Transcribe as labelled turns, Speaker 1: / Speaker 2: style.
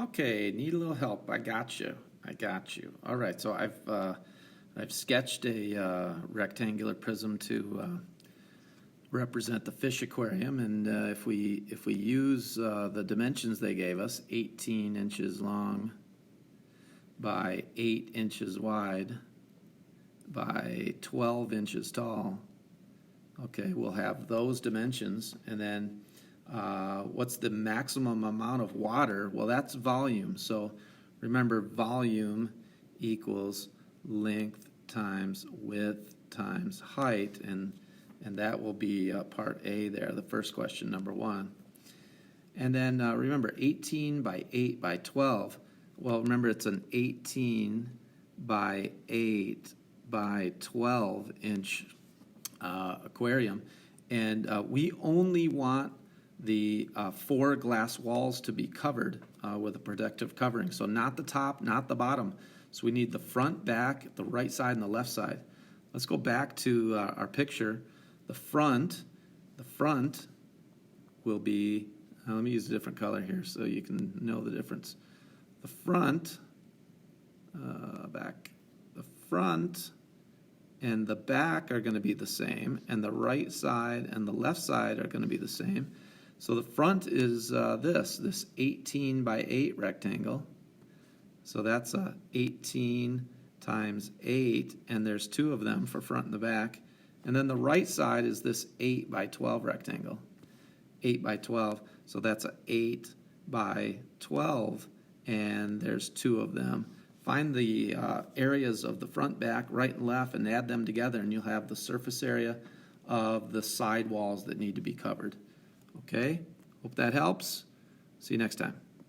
Speaker 1: Okay, need a little help. I got you. I got you. All right, so I've sketched a rectangular prism to represent the fish aquarium, and if we use the dimensions they gave us, 18 inches long by 8 inches wide by 12 inches tall. Okay, we'll have those dimensions, and then what's the maximum amount of water? Well, that's volume. So remember, volume equals length times width times height, and that will be part A there, the first question, number one. And then remember, 18 by 8 by 12. Well, remember, it's an 18 by 8 by 12 inch aquarium, and we only want the 4 glass walls to be covered with a protective covering. So not the top, not the bottom. So we need the front, back, the right side, and the left side. Let's go back to our picture. The front will be, let me use a different color here so you can know the difference. The front, back, the front and the back are going to be the same, and the right side and the left side are going to be the same. So the front is this 18 by 8 rectangle. So that's 18 times 8, and there's 2 of them for front and the back. And then the right side is this 8 by 12 rectangle. 8 by 12, so that's 8 by 12, and there's 2 of them. Find the areas of the front, back, right, and left, and add them together, and you'll have the surface area of the side walls that need to be covered. Okay? Hope that helps. See you next time.